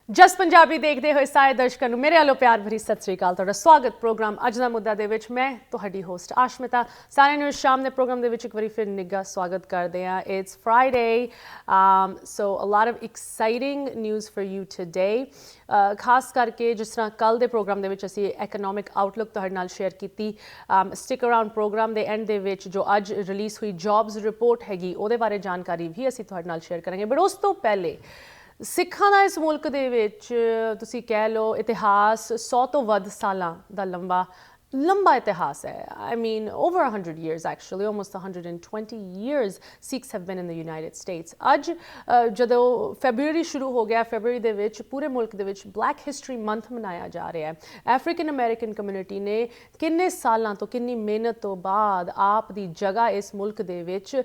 जस पंजाबी देखते हुए सारे दर्शकों ਨੂੰ ਮੇਰੇ ਵੱਲੋਂ ਪਿਆਰ ਭਰੀ ਸਤਿ ਸ੍ਰੀ ਅਕਾਲ। ਤੁਹਾਡਾ ਸਵਾਗਤ ਪ੍ਰੋਗਰਾਮ ਅੱਜ ਦਾ ਮੁੱਦਾ ਦੇ ਵਿੱਚ ਮੈਂ ਤੁਹਾਡੀ ਹੋਸਟ ਆਸ਼ਮਿਤਾ ਸਾਰਿਆਂ ਨੂੰ ਸ਼ਾਮ ਦੇ ਪ੍ਰੋਗਰਾਮ ਦੇ ਵਿੱਚ ਇੱਕ ਵਾਰੀ ਫਿਰ ਨਿੱਘਾ ਸਵਾਗਤ ਕਰਦੇ ਹਾਂ। It's Friday so a lot of exciting news for you today ਖਾਸ ਕਰਕੇ ਜਿਸ ਤਰ੍ਹਾਂ ਕੱਲ ਦੇ ਪ੍ਰੋਗਰਾਮ ਦੇ ਵਿੱਚ ਅਸੀਂ ਇਕਨੋਮਿਕ ਆਊਟਲੁੱਕ ਤੁਹਾਡੇ ਨਾਲ ਸ਼ੇਅਰ ਕੀਤੀ। ਸਟਿਕ ਅਰਾਊਂਡ ਪ੍ਰੋਗਰਾਮ ਦੇ ਐਂਡ ਦੇ ਵਿੱਚ ਜੋ ਅੱਜ ਰਿਲੀਜ਼ ਹੋਈ ਜੌਬਸ ਰਿਪੋਰਟ ਹੈਗੀ ਉਹਦੇ ਬਾਰੇ ਜਾਣਕਾਰੀ ਵੀ ਅਸੀਂ ਤੁਹਾਡੇ ਨਾਲ ਸ਼ੇਅਰ ਕਰਾਂਗੇ। ਬਟ ਉਸ ਤੋਂ ਪਹਿਲੇ ਸਿੱਖਾਂ ਦਾ ਇਸ ਮੁਲਕ ਦੇ ਵਿੱਚ ਤੁਸੀਂ ਕਹਿ ਲਓ ਇਤਿਹਾਸ 100 ਤੋਂ ਵੱਧ ਸਾਲਾਂ ਦਾ ਲੰਬਾ ਇਤਿਹਾਸ ਹੈ। I mean over 100 years actually, almost 120 years Sikhs have been in the United States. ਅੱਜ ਜਦੋਂ ਫੈਬਰੂਅਰੀ ਸ਼ੁਰੂ ਹੋ ਗਿਆ ਫੈਬਰੂਅਰੀ ਦੇ ਵਿੱਚ ਪੂਰੇ ਮੁਲਕ ਦੇ ਵਿੱਚ ਬਲੈਕ ਹਿਸਟਰੀ ਮੰਥ ਮਨਾਇਆ ਜਾ ਰਿਹਾ ਹੈ। ਅਫਰੀਕਨ ਅਮਰੀਕਨ ਕਮਿਊਨਿਟੀ ਨੇ ਕਿੰਨੇ ਸਾਲਾਂ ਤੋਂ ਕਿੰਨੀ ਮਿਹਨਤ ਤੋਂ ਬਾਅਦ ਆਪ ਦੀ ਜਗ੍ਹਾ ਇਸ ਮੁਲਕ ਦੇ ਵਿੱਚ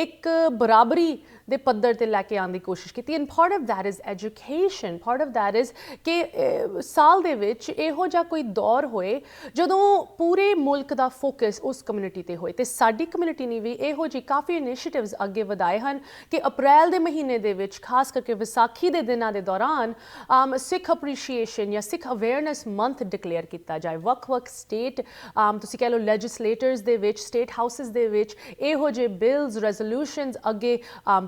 ਇੱਕ ਬਰਾਬਰੀ ਦੇ ਪੱਧਰ ਤੇ ਲੈ ਕੇ ਆਉਣ ਦੀ ਕੋਸ਼ਿਸ਼ ਕੀਤੀ। And part of that is education, part of that is ਕਿ ਸਾਲ ਦੇ ਵਿੱਚ ਇਹੋ ਜਿਹਾ ਕੋਈ ਦੌਰ ਹੋਏ ਜਦੋਂ ਪੂਰੇ ਮੁਲਕ ਦਾ ਫੋਕਸ ਉਸ ਕਮਿਊਨਿਟੀ ਤੇ ਹੋਏ। ਤੇ ਸਾਡੀ ਕਮਿਊਨਿਟੀ ਨੇ ਵੀ ਇਹੋ ਜਿਹੀ ਕਾਫੀ ਇਨੀਸ਼ੀਏਟਿਵਸ ਅੱਗੇ ਵਧਾਏ ਹਨ ਕਿ ਅਪ੍ਰੈਲ ਦੇ ਮਹੀਨੇ ਦੇ ਵਿੱਚ ਖਾਸ ਕਰਕੇ ਵਿਸਾਖੀ ਦੇ ਦਿਨਾਂ ਦੇ ਦੌਰਾਨ ਸਿੱਖ ਅਪਰੀਸ਼ੀਏਸ਼ਨ ਜਾਂ ਸਿੱਖ ਅਵੇਅਰਨੈਸ ਮੰਥ ਡਿਕਲੇਅਰ ਕੀਤਾ ਜਾਏ। ਵੱਖ-ਵੱਖ ਸਟੇਟ ਤੁਸੀਂ ਕਹਿ ਲਓ ਲੈਜਿਸਲੇਟਰਸ ਦੇ ਵਿੱਚ ਸਟੇਟ ਹਾਊਸਿਸ ਦੇ ਵਿੱਚ ਇਹੋ ਜਿਹੇ ਬਿਲਸ ਰੈਜ਼ੋਲੂਸ਼ਨਸ ਅੱਗੇ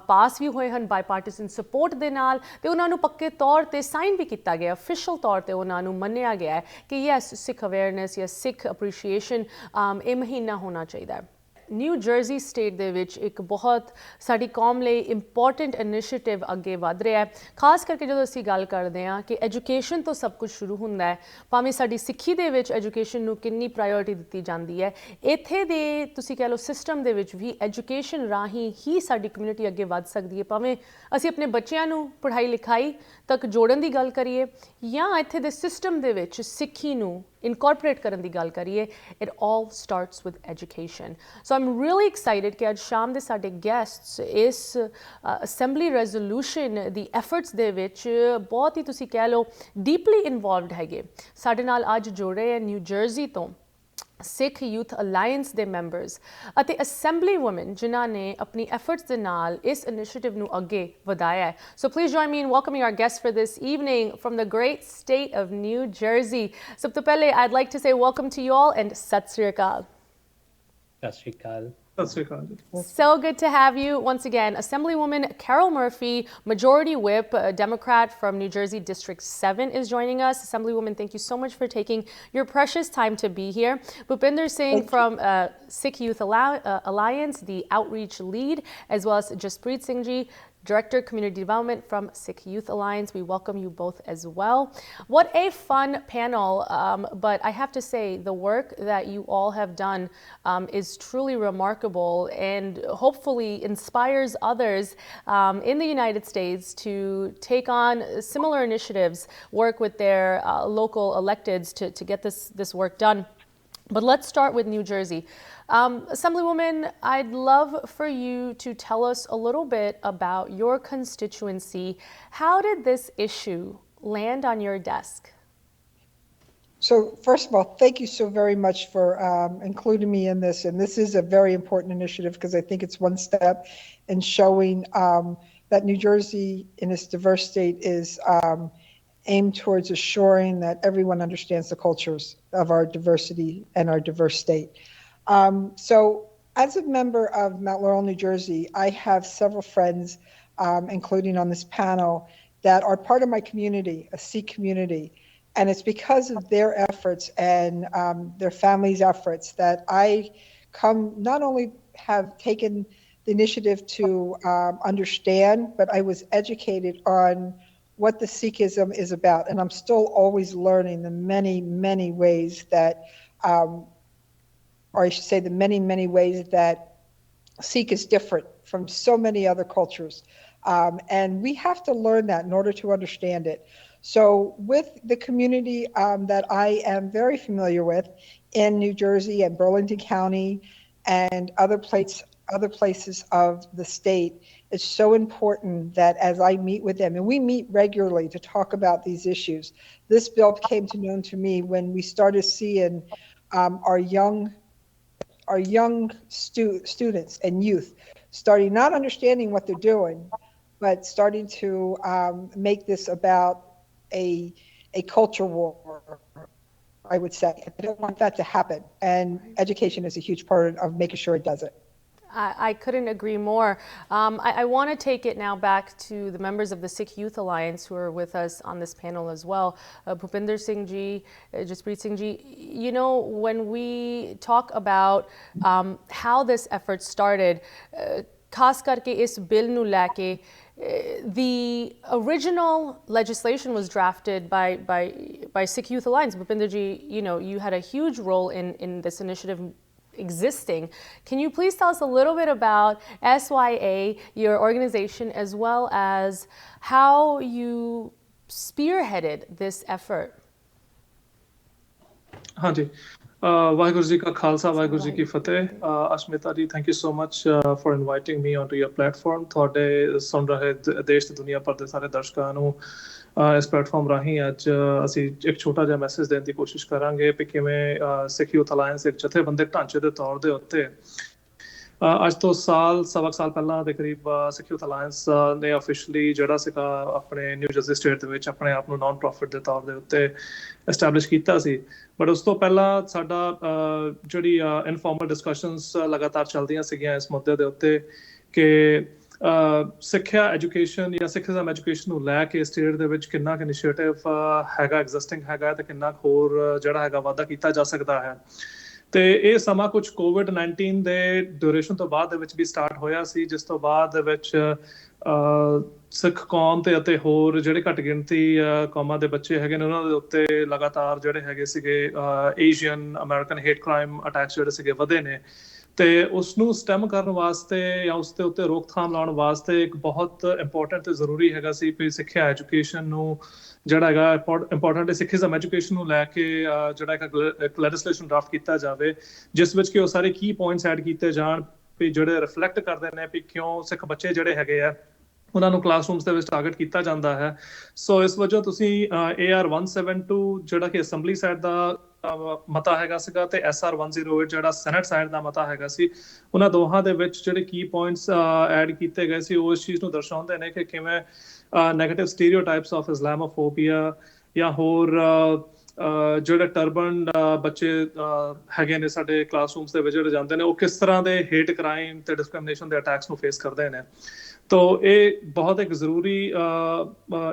ਪਾਸ ਵੀ ਹੋਏ ਹਨ ਬਾਈਪਾਰਟੀਸਨ ਸਪੋਰਟ ਦੇ ਨਾਲ ਤੇ ਉਹਨਾਂ ਨੂੰ ਪੱਕੇ ਤੌਰ ਤੇ ਸਾਈਨ ਵੀ ਕੀਤਾ ਗਿਆ। ਅਫੀਸ਼ੀਅਲ ਤੌਰ ਤੇ ਉਹਨਾਂ ਨੂੰ ਮੰਨਿਆ ਗਿਆ ਹੈ ਕਿ ਯੈਸ ਸਿੱਖ ਅਵੇਅਰਨੈਸ ਜਾਂ ਸਿੱਖ appreciation ਇਹ ਮਹੀਨਾ ਹੋਣਾ ਚਾਹੀਦਾ ਹੈ। ਨਿਊ ਜਰਸੀ ਸਟੇਟ ਦੇ ਵਿੱਚ ਇੱਕ ਬਹੁਤ ਸਾਡੀ ਕੌਮ ਲਈ ਇੰਪੋਰਟੈਂਟ ਇਨੀਸ਼ੀਏਟਿਵ ਅੱਗੇ ਵਧ ਰਿਹਾ ਹੈ। ਖਾਸ ਕਰਕੇ ਜਦੋਂ ਅਸੀਂ ਗੱਲ ਕਰਦੇ ਹਾਂ ਕਿ ਐਜੂਕੇਸ਼ਨ ਤੋਂ ਸਭ ਕੁਝ ਸ਼ੁਰੂ ਹੁੰਦਾ ਹੈ, ਭਾਵੇਂ ਸਾਡੀ ਸਿੱਖੀ ਦੇ ਵਿੱਚ ਐਜੂਕੇਸ਼ਨ ਨੂੰ ਕਿੰਨੀ ਪ੍ਰਾਇਓਰਿਟੀ ਦਿੱਤੀ ਜਾਂਦੀ ਹੈ, ਇੱਥੇ ਦੇ ਤੁਸੀਂ ਕਹਿ ਲਓ ਸਿਸਟਮ ਦੇ ਵਿੱਚ ਵੀ ਐਜੂਕੇਸ਼ਨ ਰਾਹੀਂ ਹੀ ਸਾਡੀ ਕਮਿਊਨਿਟੀ ਅੱਗੇ ਵੱਧ ਸਕਦੀ ਹੈ। ਭਾਵੇਂ ਅਸੀਂ ਆਪਣੇ ਬੱਚਿਆਂ ਨੂੰ ਪੜ੍ਹਾਈ ਲਿਖਾਈ ਤੱਕ ਜੋੜਨ ਦੀ ਗੱਲ ਕਰੀਏ ਜਾਂ ਇੱਥੇ ਦੇ ਸਿਸਟਮ ਦੇ ਵਿੱਚ ਸਿੱਖੀ ਨੂੰ ਇਨਕੋਰਪੋਰੇਟ ਕਰਨ ਦੀ ਗੱਲ ਕਰੀਏ, it all starts with education. So I'm really excited ਕਿ ਅੱਜ ਸ਼ਾਮ ਦੇ ਸਾਡੇ ਗੈਸਟਸ ਇਸ ਅਸੈਂਬਲੀ ਰੈਜ਼ੋਲੂਸ਼ਨ ਦੀ ਐਫਰਟਸ ਦੇ ਵਿੱਚ ਬਹੁਤ ਹੀ ਤੁਸੀਂ ਕਹਿ ਲਓ ਡੀਪਲੀ ਇਨਵੋਲਵਡ ਹੈਗੇ। ਸਾਡੇ ਨਾਲ ਅੱਜ ਜੁੜ ਰਹੇ ਹੈ ਨਿਊ ਜਰਸੀ ਤੋਂ ਸਿੱਖ ਯੂਥ ਅਲਾਇੰਸ ਦੇ ਮੈਂਬਰਸ ਅਤੇ ਅਸੈਂਬਲੀ ਵੂਮਨ ਜਿਨ੍ਹਾਂ ਨੇ ਆਪਣੀ ਐਫਰਟਸ ਦੇ ਨਾਲ ਇਸ ਇਨੀਸ਼ੀਏਟਿਵ ਨੂੰ ਅੱਗੇ ਵਧਾਇਆ ਹੈ। So please join me in welcoming our guest for this evening from the great state of New Jersey. ਸਭ ਤੋਂ ਪਹਿਲੇ I'd like to say welcome to you all and ਸਤਿ ਸ੍ਰੀ ਅਕਾਲ। ਸਤਿ ਸ੍ਰੀ ਅਕਾਲ। So good to have you once again. Assemblywoman Carol Murphy, Majority Whip, Democrat from New Jersey District 7 is joining us. Assemblywoman, thank you so much for taking your precious time to be here. Bhupinder Singh from Sikh Youth Alliance, the outreach lead, as well as Jaspreet Singh ji, Director Community Development from Sikh Youth Alliance. We welcome you both as well. What a fun panel, but I have to say the work that you all have done is truly remarkable and hopefully inspires others in the United States to take on similar initiatives, work with their local electeds to get this work done. But let's start with New Jersey. Assemblywoman, I'd love for you to tell us a little bit about your constituency. How did this issue land on your desk? So first of all, thank you so very much for including me in this. And this is a very important initiative because I think it's one step in showing that New Jersey in its diverse state is aimed towards assuring that everyone understands the cultures of our diversity and our diverse state. So as a member of Mount Laurel, New Jersey, I have several friends, including on this panel, that are part of my community, a Sikh community. And it's because of their efforts and their families' efforts that I not only have taken the initiative to understand, but I was educated on what the Sikhism is about. And I'm still always learning the many, many ways that, or I should say the many, many ways that Sikh is different from so many other cultures. And we have to learn that in order to understand it. So with the community that I am very familiar with in New Jersey and Burlington County and other places of the state, it's so important that as I meet with them, and we meet regularly to talk about these issues. This bill came to known to me when we started seeing our young students and youth starting not understanding what they're doing, but starting to make this about a culture war, I would say. I don't want that to happen. And education is a huge part of making sure it doesn't. I couldn't agree more. I want to take it now back to the members of the Sikh Youth Alliance who are with us on this panel as well. Bhupinder Singh ji, Jaspreet Singh ji, you know, when we talk about how this effort started, खास करके इस bill ਨੂੰ ਲੈ ਕੇ, the original legislation was drafted by Sikh Youth Alliance. Bhupinder ji, you know, you had a huge role in this initiative existing. Can you please tell us a little bit about SYA, your organization, as well as how you spearheaded this effort? हाँ जी, वाहिगुरु जी का खालसा, वाहिगुरु जी की फतेह। Aashmeeta ji, thank you so much for inviting me onto your platform. ਤੁਹਾਡੇ ਸੁਣ ਰਹੇ ਦੇਸ਼ ਤੇ ਦੁਨੀਆ ਭਰ ਦੇ ਸਾਰੇ ਦਰਸ਼ਕਾਂ ਨੂੰ ਇਸ ਪਲੇਟਫਾਰਮ ਰਾਹੀਂ ਅੱਜ ਅਸੀਂ ਇੱਕ ਛੋਟਾ ਜਿਹਾ ਮੈਸੇਜ ਦੇਣ ਦੀ ਕੋਸ਼ਿਸ਼ ਕਰਾਂਗੇ ਕਿ ਕਿਵੇਂ ਸਿੱਖ ਯੂਥ ਅਲਾਇੰਸ ਇੱਕ ਜਥੇਬੰਦਕ ਢਾਂਚੇ ਦੇ ਤੌਰ ਦੇ ਉੱਤੇ ਅੱਜ ਤੋਂ ਸਵਾ ਸਾਲ ਪਹਿਲਾਂ ਦੇ ਕਰੀਬ ਸਿੱਖ ਯੂਥ ਅਲਾਇੰਸ ਨੇ ਆਫੀਸ਼ੀਅਲੀ ਜਿਹੜਾ ਸੀਗਾ ਆਪਣੇ ਨਿਊ ਜਰਸੀ ਸਟੇਟ ਦੇ ਵਿੱਚ ਆਪਣੇ ਆਪ ਨੂੰ ਨਾਨ ਪ੍ਰੋਫਿਟ ਦੇ ਤੌਰ ਦੇ ਉੱਤੇ ਐਸਟੈਬਲਿਸ਼ ਕੀਤਾ ਸੀ। ਬਟ ਉਸ ਤੋਂ ਪਹਿਲਾਂ ਸਾਡਾ ਜਿਹੜੀ ਇਨਫਾਰਮਲ ਡਿਸਕਸ਼ਨਸ ਲਗਾਤਾਰ ਚੱਲਦੀਆਂ ਸੀਗੀਆਂ ਇਸ ਮੁੱਦੇ ਦੇ ਉੱਤੇ ਕਿ ਸਿੱਖਿਆ ਐਜੂਕੇਸ਼ਨ ਜਾਂ ਸਿੱਖਿਜ਼ਮ ਐਜੂਕੇਸ਼ਨ ਨੂੰ ਲੈ ਕੇ ਸਟੇਟ ਦੇ ਵਿੱਚ ਕਿੰਨਾ ਕੁ ਇਨੀਸ਼ੀਏਟਿਵ ਹੈਗਾ, ਐਗਜ਼ਿਸਟਿੰਗ ਹੈਗਾ ਤੇ ਕਿੰਨਾ ਹੋਰ ਜਿਹੜਾ ਹੈਗਾ ਵਾਧਾ ਕੀਤਾ ਜਾ ਸਕਦਾ ਹੈ। ਤੇ ਇਹ ਸਮਾਂ ਕੁਝ ਕੋਵਿਡ-19 ਦੇ ਡਿਊਰੇਸ਼ਨ ਤੋਂ ਬਾਅਦ ਦੇ ਵਿੱਚ ਵੀ ਸਟਾਰਟ ਹੋਇਆ ਸੀ, ਜਿਸ ਤੋਂ ਬਾਅਦ ਦੇ ਵਿੱਚ ਸਿੱਖ ਕੌਮ ਤੇ ਅਤੇ ਹੋਰ ਜਿਹੜੇ ਘੱਟ ਗਿਣਤੀ ਕੌਮਾਂ ਦੇ ਬੱਚੇ ਹੈਗੇ ਨੇ ਉਹਨਾਂ ਦੇ ਉੱਤੇ ਲਗਾਤਾਰ ਜਿਹੜੇ ਹੈਗੇ ਸੀਗੇ Asian American hate crime attacks ਜਿਹੜੇ ਸੀਗੇ ਵਧੇ ਨੇ। ਤੇ ਉਸ ਨੂੰ ਸਟੈਮ ਕਰਨ ਵਾਸਤੇ ਜਾਂ ਉਸ ਦੇ ਉੱਤੇ ਰੋਕਥਾਮ ਲਾਉਣ ਵਾਸਤੇ ਇੱਕ ਬਹੁਤ ਇੰਪੋਰਟੈਂਟ ਤੇ ਜ਼ਰੂਰੀ ਹੈਗਾ ਸੀ ਕਿ ਸਿੱਖਿਆ ਐਜੂਕੇਸ਼ਨ ਨੂੰ ਜਿਹੜਾ ਹੈਗਾ ਇੰਪੋਰਟੈਂਟ ਸਿੱਖਿਜ਼ਮ ਐਜੂਕੇਸ਼ਨ ਨੂੰ ਲੈ ਕੇ ਜਿਹੜਾ ਇੱਕ ਲੈਜਿਸਲੇਸ਼ਨ ਡਰਾਫਟ ਕੀਤਾ ਜਾਵੇ, ਜਿਸ ਵਿੱਚ ਕਿ ਉਹ ਸਾਰੇ ਕੀ ਪੁਆਇੰਟਸ ਐਡ ਕੀਤੇ ਜਾਣ ਵੀ ਜਿਹੜੇ ਰਿਫਲੈਕਟ ਕਰਦੇ ਨੇ ਵੀ ਕਿਉਂ ਸਿੱਖ ਬੱਚੇ ਜਿਹੜੇ ਹੈਗੇ ਆ ਉਹਨਾਂ ਨੂੰ ਕਲਾਸਰੂਮਸ ਦੇ ਵਿੱਚ ਟਾਰਗੇਟ ਕੀਤਾ ਜਾਂਦਾ ਹੈ। ਸੋ ਇਸ ਵਜੋਂ ਤੁਸੀਂ AR172 ਜਿਹੜਾ ਕਿ ਅਸੈਂਬਲੀ ਸਾਈਡ ਦਾ ਮਤਾ ਹੈਗਾ ਸੀਗਾ ਤੇ SR108 ਜਿਹੜਾ ਸੈਨੇਟ ਸਾਈਡ ਦਾ ਮਤਾ ਹੈਗਾ ਸੀ, ਉਹਨਾਂ ਦੋਹਾਂ ਦੇ ਵਿੱਚ ਜਿਹੜੇ ਕੀ ਪੁਆਇੰਟਸ ਐਡ ਕੀਤੇ ਗਏ ਸੀ ਉਹ ਇਸ ਚੀਜ਼ ਨੂੰ ਦਰਸਾਉਂਦੇ ਨੇ ਕਿ ਕਿਵੇਂ ਨੈਗੇਟਿਵ ਸਟੀਰੀਓਟਾਈਪਸ ਆਫ ਇਸਲਾਮੋਫੋਬੀਆ ਜਾਂ ਹੋਰ ਜਿਹੜੇ ਟਰਬਨ ਬੱਚੇ ਹੈਗੇ ਨੇ ਸਾਡੇ ਕਲਾਸਰੂਮਸ ਦੇ ਵਿੱਚ ਜਿਹੜੇ ਜਾਂਦੇ ਨੇ ਉਹ ਕਿਸ ਤਰ੍ਹਾਂ ਦੇ ਹੇਟ ਕ੍ਰਾਈਮ ਤੇ ਡਿਸਕ੍ਰਿਮੀਨੇਸ਼ਨ ਦੇ ਅਟੈਕਸ ਨੂੰ ਫੇਸ ਕਰਦੇ ਨੇ। ਤੋ ਇਹ ਬਹੁਤ ਇੱਕ ਜ਼ਰੂਰੀ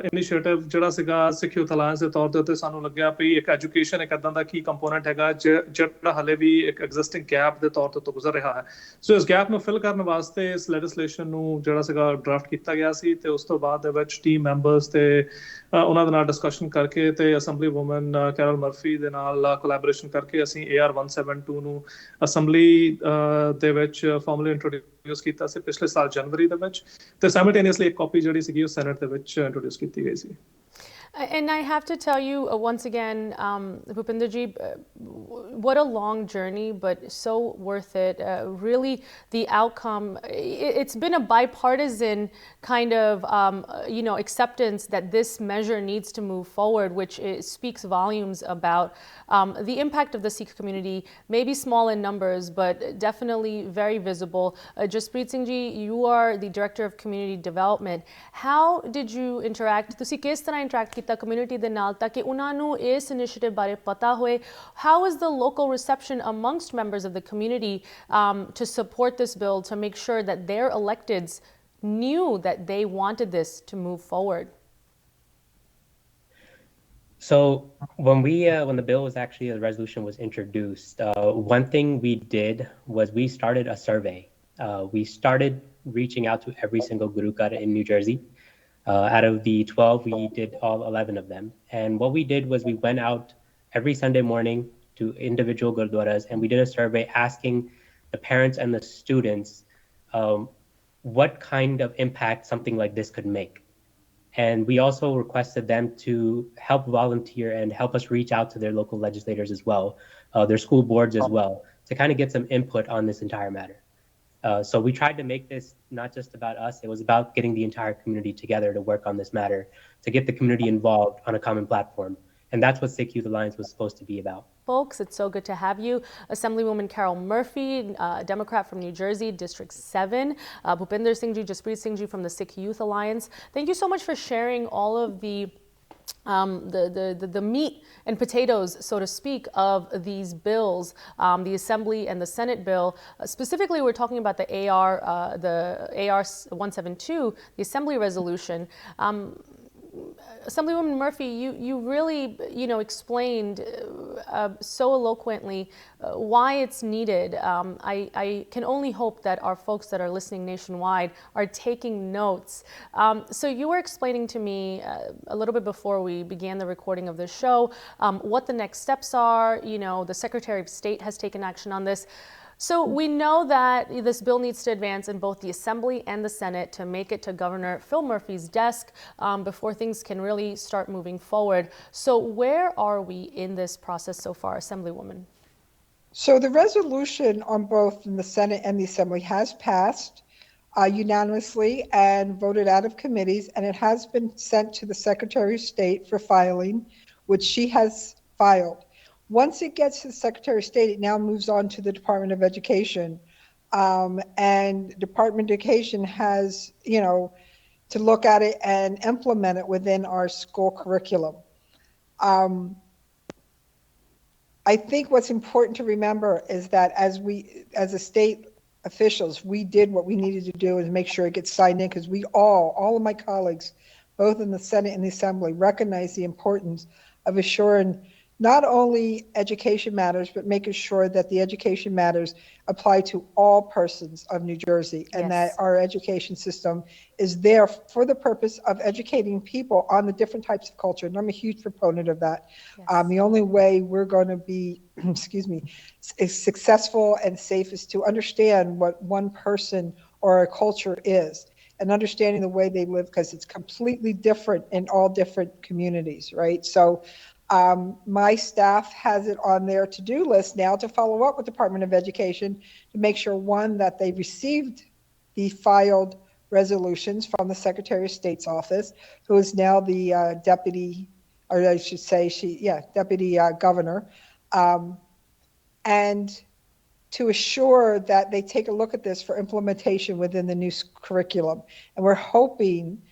ਇਨੀਸ਼ੀਏਟਿਵ ਜਿਹੜਾ ਸੀਗਾ ਸਿੱਖ ਯੂਥ ਅਲਾਇੰਸ ਦੇ ਤੌਰ ਦੇ ਉੱਤੇ ਸਾਨੂੰ ਲੱਗਿਆ ਵੀ ਇੱਕ ਐਜੂਕੇਸ਼ਨ ਇੱਕ ਇੱਦਾਂ ਦਾ ਕੀ ਕੰਪੋਨੈਂਟ ਹੈਗਾ ਜਿਹੜਾ ਹਾਲੇ ਵੀ ਇੱਕ ਐਗਜ਼ਿਸਟਿੰਗ ਗੈਪ ਦੇ ਤੌਰ ਤੇ ਗੁਜ਼ਰ ਰਿਹਾ ਹੈ। ਸੋ ਇਸ ਗੈਪ ਨੂੰ ਫਿਲ ਕਰਨ ਵਾਸਤੇ ਇਸ ਲੈਜਿਸਲੇਸ਼ਨ ਨੂੰ ਜਿਹੜਾ ਸੀਗਾ ਡਰਾਫਟ ਕੀਤਾ ਗਿਆ ਸੀ ਤੇ ਉਸ ਤੋਂ ਬਾਅਦ ਦੇ ਵਿੱਚ ਟੀਮ ਮੈਂਬਰਸ ਤੇ ਉਹਨਾਂ ਦੇ ਨਾਲ ਡਿਸਕਸ਼ਨ ਕਰਕੇ ਤੇ ਅਸੈਂਬਲੀ ਵੂਮਨ ਕੈਰਲ ਮਰਫੀ ਦੇ ਨਾਲ ਕੋਲੈਬੋਰੇਸ਼ਨ ਕਰਕੇ ਅਸੀਂ AR172 ਨੂੰ ਅਸੈਂਬਲੀ ਦੇ ਵਿੱਚ ਫਾਰਮਲੀ ਇੰਟਰੋਡਿਊਸ ਕੀਤਾ ਸੀ ਪਿਛਲੇ ਸਾਲ ਜਨਵਰੀ ਦੇ ਵਿੱਚ ਤੇ ਸਾਈਮਲਟੇਨੀਅਸਲੀ ਇੱਕ ਕਾਪੀ ਜਿਹੜੀ ਸੀਗੀ ਉਹ ਸੈਨੇਟ ਦੇ ਵਿੱਚ ਇੰਟਰੋਡਿਊਸ ਕੀਤੀ ਗਈ ਸੀ। And I have to tell you once again, Bhupinder ji, what a long journey, but so worth it. Really, the outcome, it's been a bipartisan kind of, acceptance that this measure needs to move forward, which speaks volumes about the impact of the Sikh community, maybe small in numbers, but definitely very visible. Jaspreet Singh ji, you are the Director of Community Development. How did you interact? ਤੁਸੀਂ ਕਿਸ ਤਰ੍ਹਾਂ interact ਕੀਤਾ community ਦੇ ਨਾਲ ਤਾਂ ਕਿ ਉਹਨਾਂ ਨੂੰ ਇਸ initiative ਬਾਰੇ ਪਤਾ ਹੋਏ? How is the local reception amongst members of the community to support this bill, to make sure that their electeds knew that they wanted this to move forward? So when the bill was actually, the resolution was introduced, one thing we did was we started a survey. We started reaching out to every single Guru Ghar in New Jersey. Out of the 12, we did all 11 of them. And what we did was we went out every Sunday morning to individual gurdwaras and we did a survey asking the parents and the students what kind of impact something like this could make. And we also requested them to help volunteer and help us reach out to their local legislators as well, their school boards as well, to kind of get some input on this entire matter. So we tried to make this not just about us, it was about getting the entire community together to work on this matter, to get the community involved on a common platform. And that's what Sikh Youth Alliance was supposed to be about. Folks, it's so good to have you. Assemblywoman Carol Murphy, Democrat from New Jersey, District 7. Bhupinder Singh ji, Jaspreet Singh ji from the Sikh Youth Alliance. Thank you so much for sharing all of the the meat and potatoes, so to speak, of these bills, the Assembly and the Senate bill. Specifically, we're talking about the AR172, the Assembly resolution. Assemblywoman Murphy, you really, explained so eloquently why it's needed. I can only hope that our folks that are listening nationwide are taking notes. So you were explaining to me a little bit before we began the recording of this show what the next steps are. The Secretary of State has taken action on this. So we know that this bill needs to advance in both the Assembly and the Senate to make it to Governor Phil Murphy's desk before things can really start moving forward. So where are we in this process so far, Assemblywoman? So the resolution on both in the Senate and the Assembly has passed unanimously and voted out of committees, and it has been sent to the Secretary of State for filing, which she has filed. Once it gets to the Secretary of State, it now moves on to the Department of Education. And Department of Education has, to look at it and implement it within our school curriculum. I think what's important to remember is that as a state officials, we did what we needed to do and make sure it gets signed in, because we all of my colleagues, both in the Senate and the Assembly, recognize the importance of assuring not only education matters, but making sure that the education matters apply to all persons of New Jersey, and that our education system is there for the purpose of educating people on the different types of culture. And I'm a huge proponent of that. The only way we're going to be, successful and safe is to understand what one person or a culture is, and understanding the way they live, because it's completely different in all different communities, right? So my staff has it on their to-do list now to follow up with Department of Education to make sure, one, that they received the filed resolutions from the Secretary of State's office, who is now the deputy, or I should say deputy governor, and to assure that they take a look at this for implementation within the new curriculum. And we're hoping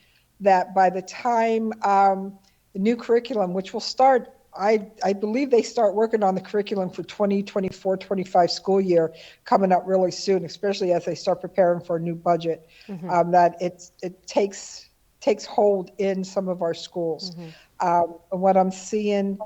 that by the time the new curriculum, which will start, I believe they start working on the curriculum for 2024-25 school year coming up really soon, especially as they start preparing for a new budget, that it takes hold in some of our schools. What I'm seeing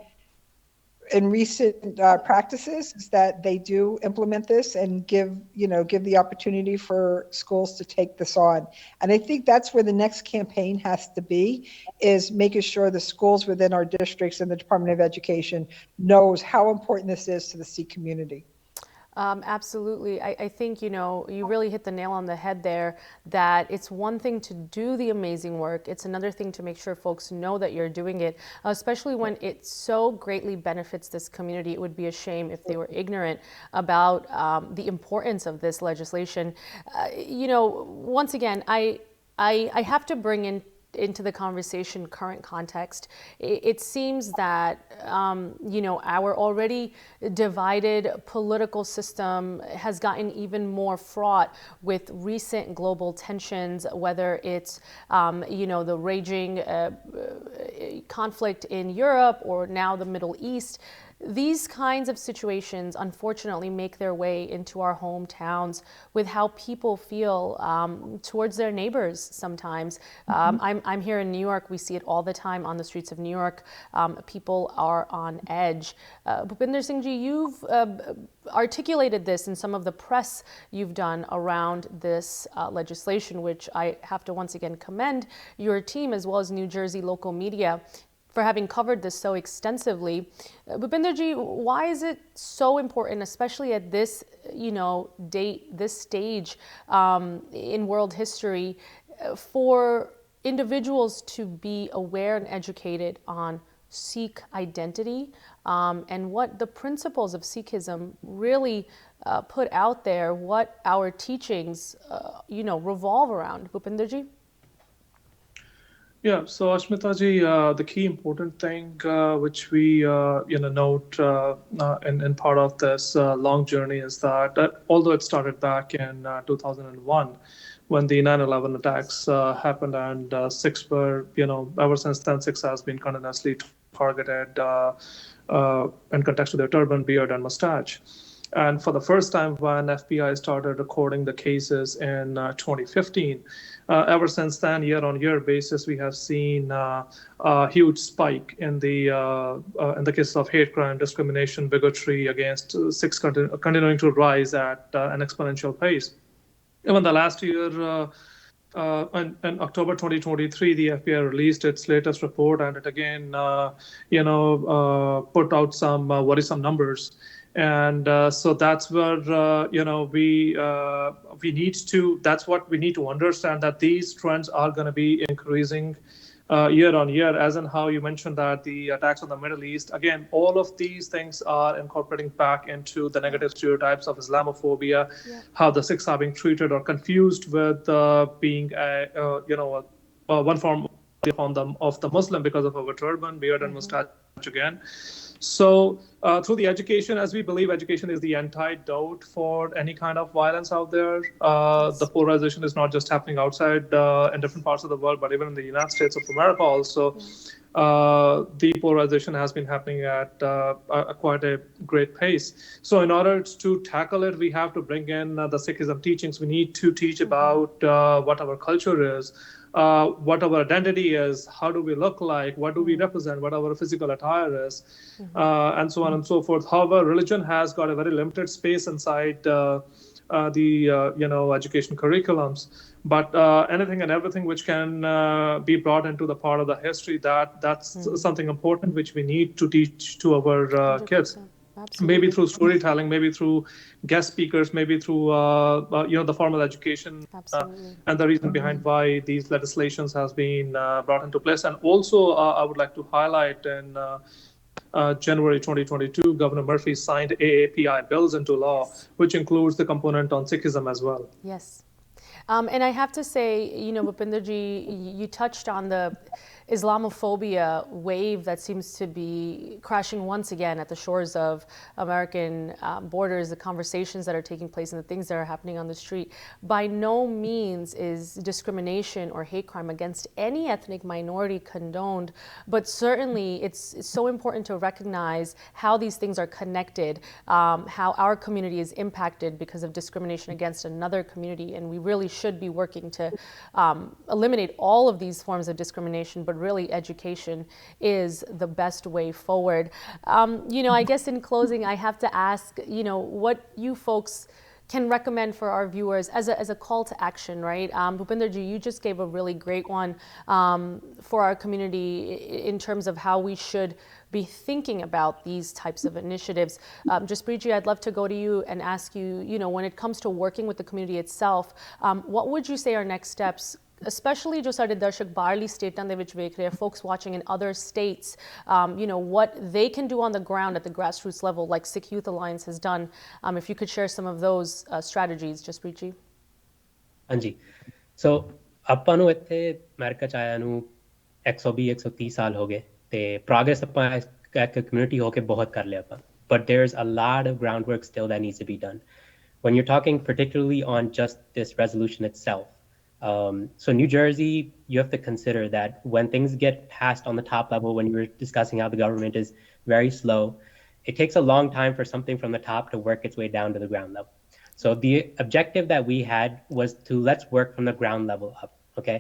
in recent practices is that they do implement this and give the opportunity for schools to take this on. And I think that's where the next campaign has to be, is making sure the schools within our districts and the Department of Education knows how important this is to the Sikh community. Absolutely. I think, you really hit the nail on the head there, that it's one thing to do the amazing work. It's another thing to make sure folks know that you're doing it, especially when it so greatly benefits this community. It would be a shame if they were ignorant about the importance of this legislation. Once again, I have to bring into the conversation current context. It seems that our already divided political system has gotten even more fraught with recent global tensions, whether it's the raging conflict in Europe or now the Middle East. These kinds of situations, unfortunately, make their way into our hometowns with how people feel towards their neighbors sometimes. I'm here in New York. We see it all the time on the streets of New York. People are on edge. Bhupinder Singh ji, you've articulated this in some of the press you've done around this legislation, which I have to once again commend your team as well as New Jersey local media for having covered this so extensively. Bhupinder ji, why is it so important, especially at this this stage in world history, for individuals to be aware and educated on Sikh identity and what the principles of Sikhism really put out there, what our teachings revolve around? Bhupinder ji? Yeah, so Ashmita ji, the key important thing which we note in part of this long journey is that although it started back in 2001 when the 9/11 attacks happened and Sikhs were, ever since then Sikhs has been continuously targeted in context to their turban, beard, and mustache. And for the first time, when FBI started recording the cases in 2015, ever since then, year-on-year basis, we have seen a huge spike in the cases of hate crime, discrimination, bigotry against Sikhs continuing to rise at an exponential pace. Even the last year, in October 2023, the FBI released its latest report, and it again, put out some worrisome numbers. And so that's where we need to. That's what we need to understand, that these trends are going to be increasing year on year, as in how you mentioned that the attacks on the Middle East. Again, all of these things are incorporating back into the negative stereotypes of Islamophobia, how the Sikhs are being treated or confused with being one form of the Muslim because of our turban, beard, and mustache again. So through the education, as we believe education is the antidote for any kind of violence out there, the polarization is not just happening outside in different parts of the world, but even in the United States of America also. The polarization has been happening at quite a great pace. So in order to tackle it, we have to bring in the Sikhism teachings. We need to teach about what our culture is, what our identity is, how do we look like, what do we represent, what our physical attire is, and so on and so forth. However, religion has got a very limited space inside the education curriculums, but anything and everything which can be brought into the part of the history, that's something important which we need to teach to our kids. Absolutely. Maybe through storytelling, maybe through guest speakers, maybe through the formal education, and the reason behind why these legislations has been brought into place. And also, I would like to highlight in January 2022, Governor Murphy signed AAPI bills into law, which includes the component on Sikhism as well. Yes. And I have to say, Bhupinder ji, you touched on the Islamophobia wave that seems to be crashing once again at the shores of American borders, the conversations that are taking place and the things that are happening on the street. By no means is discrimination or hate crime against any ethnic minority condoned, but certainly it's so important to recognize how these things are connected, how our community is impacted because of discrimination against another community, and we really should be working to eliminate all of these forms of discrimination, but really education is the best way forward. I guess in closing, I have to ask, what you folks can recommend for our viewers as a call to action, right? Bhupinder ji, you just gave a really great one for our community in terms of how we should be thinking about these types of initiatives. Jaspreet ji, I'd love to go to you and ask you, when it comes to working with the community itself, what would you say are next steps, especially jo sade darshak baharli stateaਂ ਦੇ ਵਿੱਚ ਵੇਖ ਰਹੇ, folks watching in other states, what they can do on the ground at the grassroots level, like Sikh Youth Alliance has done. If you could share some of those strategies, Jaspreet ji. ਹਾਂਜੀ, ਸੋ ਆਪਾਂ ਨੂੰ ਇੱਥੇ America ਚ ਆਇਆ ਨੂੰ 120-130 ਸਾਲ ਹੋ ਗਏ ਤੇ ਪ੍ਰੋਗਰੈਸ ਆਪਾਂ ਇੱਕ ਕਮਿਊਨਿਟੀ ਹੋ ਕੇ ਬਹੁਤ ਕਰ ਲਿਆ ਆਪਾਂ, but there's a lot of groundwork still that needs to be done. When you're talking particularly on just this resolution itself, so New Jersey, you have to consider that when things get passed on the top level, when you're discussing how the government is very slow, it takes a long time for something from the top to work its way down to the ground level. So the objective that we had was to let's work from the ground level up, okay?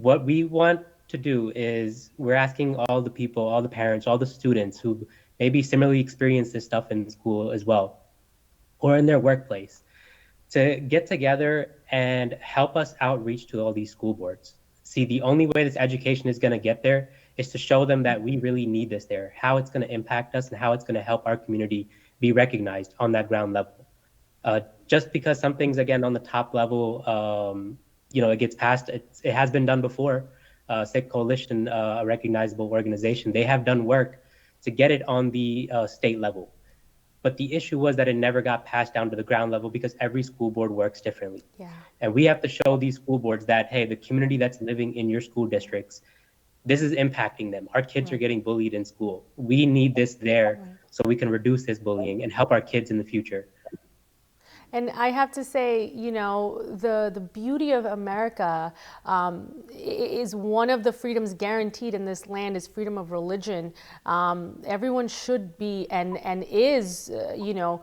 What we want to do is we're asking all the people, all the parents, all the students who maybe similarly experience this stuff in school as well, or in their workplace, to get together and help us outreach to all these school boards. See, the only way this education is going to get there is to show them that we really need this there, how it's going to impact us and how it's going to help our community be recognized on that ground level. Just because something's, again, on the top level, it gets passed, it has been done before. Sikh Coalition, a recognizable organization, they have done work to get it on the state level. But the issue was that it never got passed down to the ground level because every school board works differently. Yeah. And we have to show these school boards that, hey, the community that's living in your school districts, this is impacting them. Our kids are getting bullied in school. We need this there so we can reduce this bullying and help our kids in the future. And I have to say, you know, the beauty of America is one of the freedoms guaranteed in this land is freedom of religion. Everyone should be and is, you know,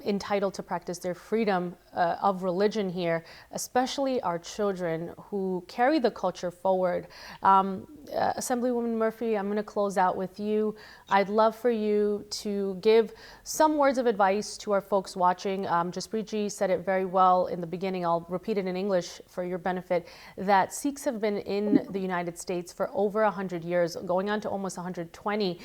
entitled to practice their freedom of religion here, especially our children who carry the culture forward. Assemblywoman Murphy, I'm going to close out with you. I'd love for you to give some words of advice to our folks watching. Jaspreet ji said it very well in the beginning. I'll repeat it in English for your benefit, that Sikhs have been in the United States for over 100 years, going on to almost 120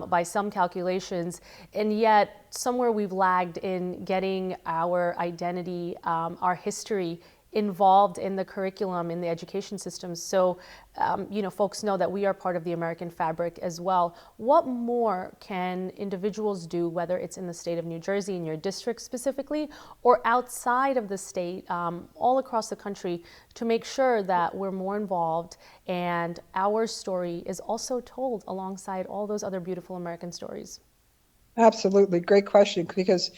by some calculations, and yet somewhere we've lagged in getting our identity, our history involved in the curriculum, in the education system. So, you know, folks know that we are part of the American fabric as well. What more can individuals do, whether it's in the state of New Jersey, in your district specifically, or outside of the state, all across the country, to make sure that we're more involved and our story is also told alongside all those other beautiful American stories? Absolutely. Great question, because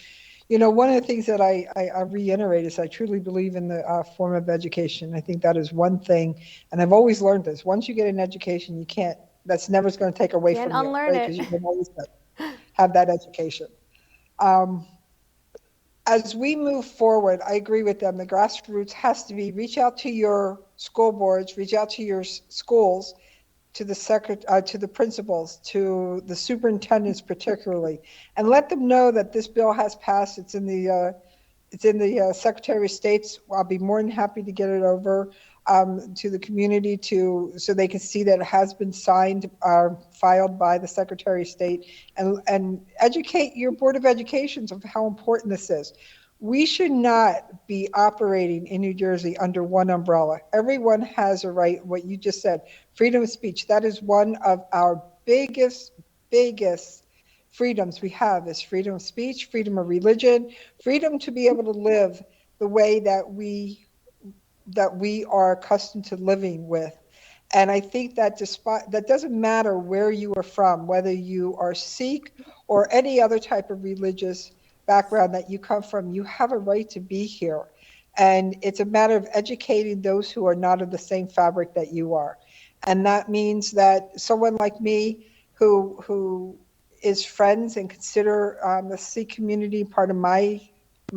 you know, one of the things that I reiterate is I truly believe in the form of education. I think that is one thing, and I've always learned this. Once you get an education, you can't, that's never going to take away from you. Unlearn it. Because you can always have that education. As we move forward, I agree with them. The grassroots has to be, reach out to your school boards, reach out to your schools, to the principals, to the superintendents particularly, and let them know that this bill has passed. It's in the Secretary of State's. I'll be more than happy to get it over to the community so they can see that it has been signed, filed by the Secretary of State, and educate your Board of Educations of how important this is. We should not be operating in New Jersey under one umbrella. Everyone has a right, what you just said, freedom of speech. That is one of our biggest freedoms we have, is freedom of speech, freedom of religion, freedom to be able to live the way that we are accustomed to living with. And I think that that doesn't matter where you are from, whether you are Sikh or any other type of religious background that you come from, you have a right to be here. And it's a matter of educating those who are not of the same fabric that you are. And that means that someone like me who is friends and consider the Sikh community part of my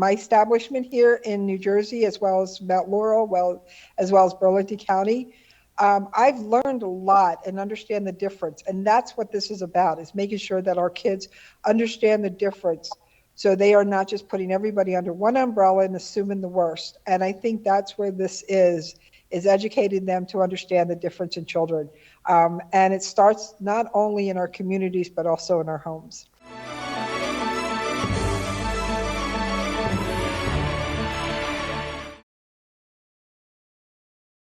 establishment here in New Jersey, as well as Mount Laurel, as well as Burlington County, I've learned a lot and understand the difference. And that's what this is about, is making sure that our kids understand the difference, so they are not just putting everybody under one umbrella and assuming the worst. And I think that's where this is educating them to understand the difference in children. And it starts not only in our communities, but also in our homes.